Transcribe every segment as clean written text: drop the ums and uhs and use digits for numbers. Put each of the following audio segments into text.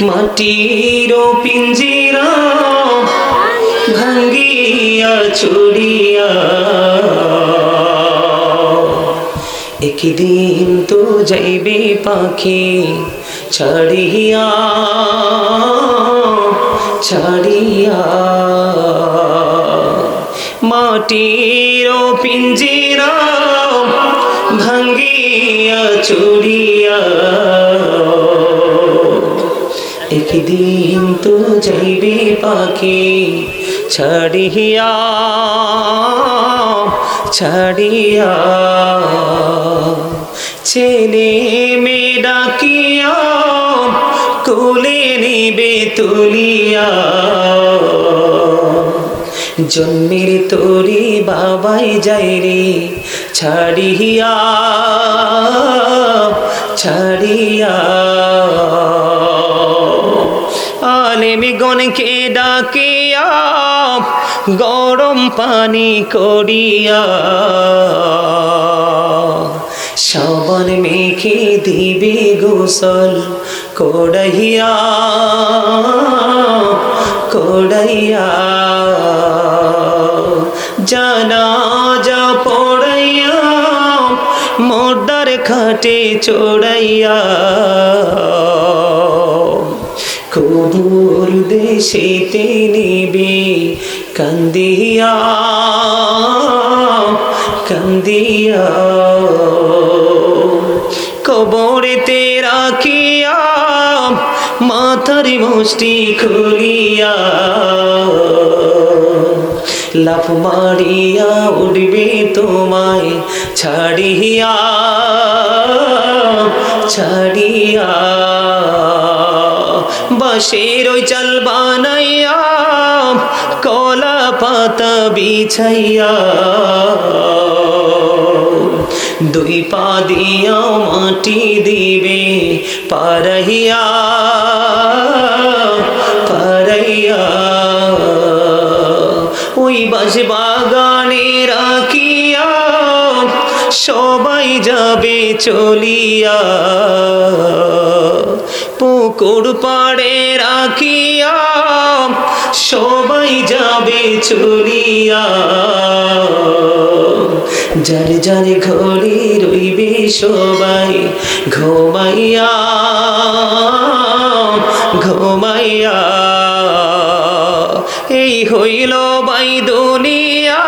মাটির পিঞ্জিরা ভাঙ্গিয়া চুরিয়া একদিন তো যাইবে পাখি ছাড়িয়া ছাড়িয়া মাটির পিঞ্জিরা ভাঙ্গিয়া চুরিয়া একদিন তো যাইবে পাখি ছাড়িয়া ছাড়িয়া ছেলে মেয়ে ডাকিয়া কোলে নিবে তুলিয়া জন্মের তোরি বাবাই যাই রে ছাড়িয়া ছাড়িয়া আলেমগণকে ডাকিয়া গরম পানি করিয়া সাবান মেখে দিবে গোসল কড়াইয়া কড়াইয়া জানাজা পড়াইয়া মোর্দার খাটে চড়াইয়া কবুর দেশেতে নিবে কান্দিয়া কান্দিয়া কবরেতে রাখিয়া মাথার মুষ্টি খুলিয়া লাফ মারিয়া উঠবে তোমায় ছাড়িয়া ছাড়িয়া বাঁশের ওই চাল বানাইয়া কলা পাতা বিছাইয়া দুই পা দিয়া মাটি দিবে পারাইয়া পারাইয়া ওই বাঁশ বাগানে রাখিয়া সবাই যাবে চলিয়া পুকুর পাড়ে রাখিয়া সবাই যাবে চলিয়া যার যার ঘরে রইবে সবাই ঘুমাইয়া ঘুমাইয়া এই হইল বাই দুনিয়া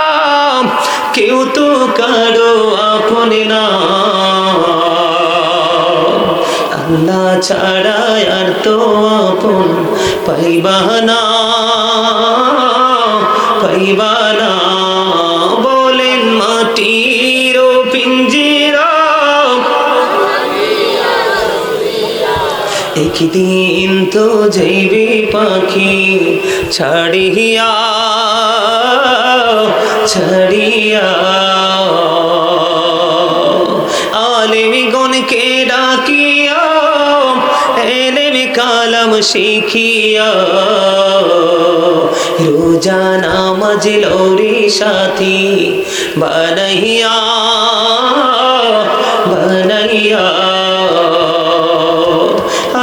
কেউ তো কারো আপন না আল্লাহ ছাড়া আর তো আপন পাইবা না পাইবা না বলেন মাটির পিঞ্জিরা একদিন তো যাইবে পাখি ছাড়িয়া ছাড়িয়া আলেমগণকে ডাকিয়া এলেম কালাম শিখিয়া রোজা নামাজ লৌরি সাথী বানাইয়া বানাইয়া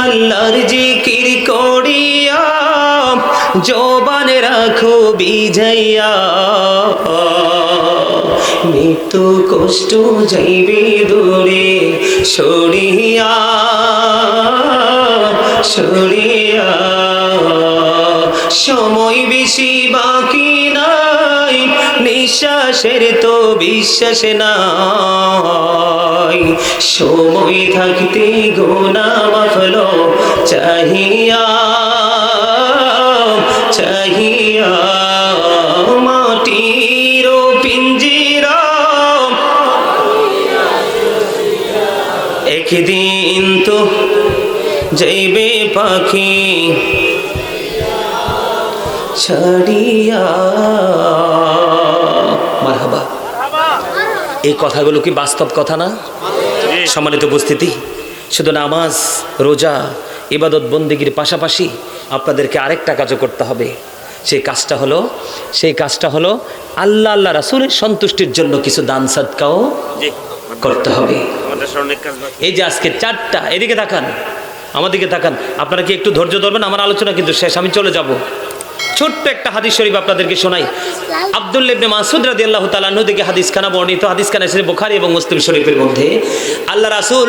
আল্লাহর জিকির করিয়া জবান রাখো বিজাইয়া মৃত্যু কষ্ট যাইবে দূরে সরিয়া সরিয়া সময় বেশি বাকি নাই নিঃশ্বাসের তো বিশ্বাস নাই সময় থাকতে গোনা মাফল চাহিয়া চাহিয়া মাটির পিঞ্জিরা একদিন তো যাইবে পাখি ছাড়িয়া। মারহাবা। এই কথাগুলো কি বাস্তব কথা না? সম্মানিত উপস্থিতি, শুধু নামাজ রোজা ইবাদত বন্দেগীর পাশাপাশি আপনাদেরকে আরেকটা কাজও করতে হবে। সেই কাজটা হলো আল্লাহ আল্লাহ রাসূলের সন্তুষ্টির জন্য কিছু দান সাদকাও করতে হবে। এই যে আজকে 4টা, এদিকে তাকান, আমাদেরকে তাকান। আপনারা কি একটু ধৈর্য ধরবেন? আমার আলোচনা কিন্তু শেষ, আমি চলে যাব। ছোট্ট একটা হাদিস শরীফ আপনাদেরকে শোনাই। আব্দুল্লাহ ইবনে মাসউদ রাদিয়াল্লাহু তাআলা আনহু থেকে হাদিসখানা বর্ণিত। হাদিসখানা এসেছে বুখারী এবং মুসলিম শরীফের মধ্যে। আল্লাহ রাসূল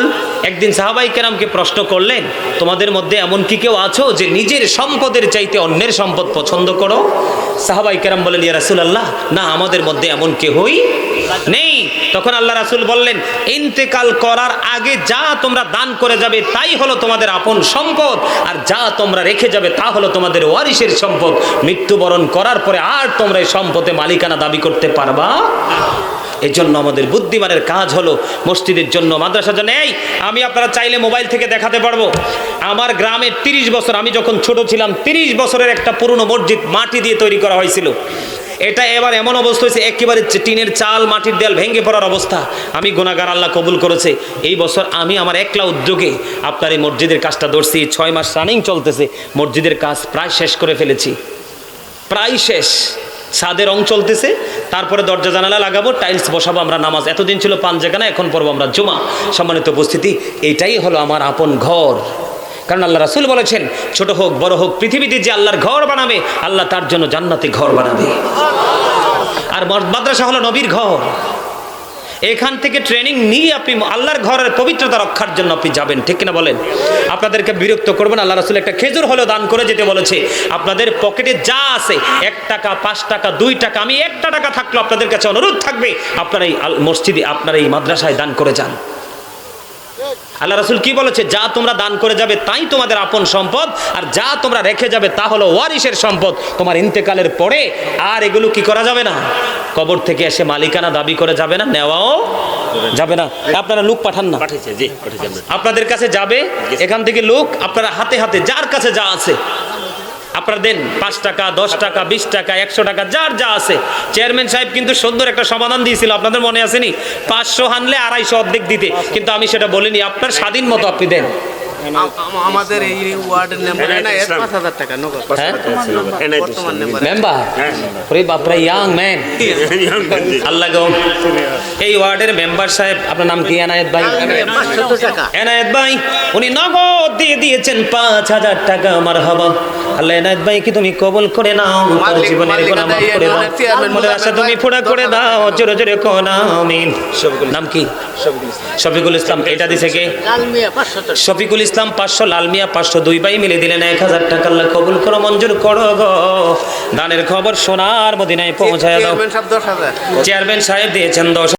একদিন সাহাবায়ে কেরামকে প্রশ্ন করলেন, তোমাদের মধ্যে এমন কি কেউ আছো যে নিজের সম্পদের চাইতে অন্যের সম্পদ পছন্দ করো? সাহাবায়ে কেরাম বললেন, ইয়া রাসূলুল্লাহ, না, আমাদের মধ্যে এমন কেউই নেই। তখন আল্লাহ রাসূল বললেন, ইন্তেকাল করার আগে যা তোমরা দান করে যাবে তাই হলো তোমাদের আপন সম্পদ, আর যা তোমরা রেখে যাবে তা হলো তোমাদের ওয়ারিসের সম্পদ। মৃত্যুবরণ করার পরে আর তোমরা এই সম্পদে মালিকানা দাবি করতে পারবা। এই জন্য আমাদের বুদ্ধিমানের কাজ হলো মসজিদের জন্য, মাদ্রাসার জন্য। আমি আপনারা চাইলে মোবাইল থেকে দেখাতে পারবো, আমার গ্রামে 30 বছর, আমি যখন ছোট ছিলাম 30 বছরের একটা পুরনো মসজিদ মাটি দিয়ে তৈরি করা হয়েছিল। এটা এবার এমন অবস্থা হয়েছে, একেবারে টিনের চাল, মাটির দেয়াল ভেঙে পড়ার অবস্থা। আমি গুনাহগার, আল্লাহ কবুল করেছে। এই বছর আমি আমার একলা উদ্যোগে আপনার এই মসজিদের কাজটা ধরছি। 6 মাস রানিং চলতেছে, মসজিদের কাজ প্রায় শেষ করে ফেলেছি, প্রায় শেষ। ছাদের রং চলতেছে, তারপরে দরজা জানালা লাগাবো, টাইলস বসাবো, আমরা নামাজ, এতদিন ছিল পাঞ্জাগানা, এখন পড়বো আমরা জুমা। সম্মানিত উপস্থিতি, এইটাই হলো আমার আপন ঘর। কারণ আল্লাহ রাসূল বলেছেন, ছোট হোক বড় হোক, পৃথিবীতে যে আল্লাহর ঘর বানাবে, আল্লাহ তার জন্য জান্নাতে ঘর বানাবে। আর মাদ্রাসা হলো নবীর ঘর। এখান থেকে ট্রেনিং নিয়ে আপনি আল্লাহর ঘরের পবিত্রতা রক্ষার জন্য আপনি যাবেন, ঠিক কিনা বলেন? আপনাদেরকে বিরক্ত করবেন। আল্লাহ রাসূল একটা খেজুর হলেও দান করে যেতে বলেছে। আপনাদের পকেটে যা আছে, 1 টাকা, 5 টাকা, 2 টাকা, আমি 1 টাকা থাকলো আপনাদের কাছে অনুরোধ থাকবে, আপনারা এই মসজিদে, আপনারা এই মাদ্রাসায় দান করে যান। আল্লাহ রাসূল কি বলেছে? যা তোমরা দান করে যাবে তাই তোমাদের আপন সম্পদ, আর যা তোমরা রেখে যাবে তা হলো ওয়ারিসের সম্পদ। তোমার ইন্তেকালের পরে আর এগুলো কি করা যাবে না, কবর থেকে এসে মালিকানা দাবি করে যাবে না, নেওয়াও যাবে না। আপনারা লোক পাঠান না, আপনাদের কাছে যাবে, এখান থেকে লোক, আপনারা হাতে হাতে যার কাছে যা আছে আপনারা দেন। 5 টাকা, 10 টাকা, 20 টাকা, 100 টাকা, যার যা আছে। চেয়ারম্যান সাহেব কিন্তু সুন্দর একটা সমাধান দিয়েছিল, আপনাদের মনে আসেনি? 500 আনলে 250 অর্ধেক দিতে, কিন্তু আমি সেটা বলিনি, আপনার স্বাধীন মতো আপনি দেন। আমাদের এই ওয়ার্ডের মেম্বার না 5000 টাকা নগদ বর্তমান মেম্বার। ওরে বাপরে, ইয়াং ম্যান, আল্লাহ গো। এই ওয়ার্ডের মেম্বার সাহেব, আপনার নাম কি? এনায়েত ভাই। 500 টাকা এনায়েত ভাই উনি নগদ দিয়ে দিয়েছেন 5000 টাকা। মারহাবা। আল্লাহ এনায়েত ভাই কি তুমি কবুল করে নাও, তোমার জীবনের গুনাহ মাফ করে দাও, মনের আশা তুমি পুরা করে দাও, জোরে জোরে কোন আমিন। নাম কি? শফিকুল ইসলাম। এটা দিছে কে? লালমিয়া 500 টাকা। শফিকুল ইসলাম 500, লালমিয়া 500, 2 ভাই মিলে দিলেন 1000 টাকা। আল্লাহ কবুল করো, মঞ্জুর করো গো। দানের খবর সোনার মদিনায় পৌঁছায় দাও। চেয়ারম্যান সাহেব 10,000। চেয়ারম্যান সাহেব দিয়েছেন 10,000।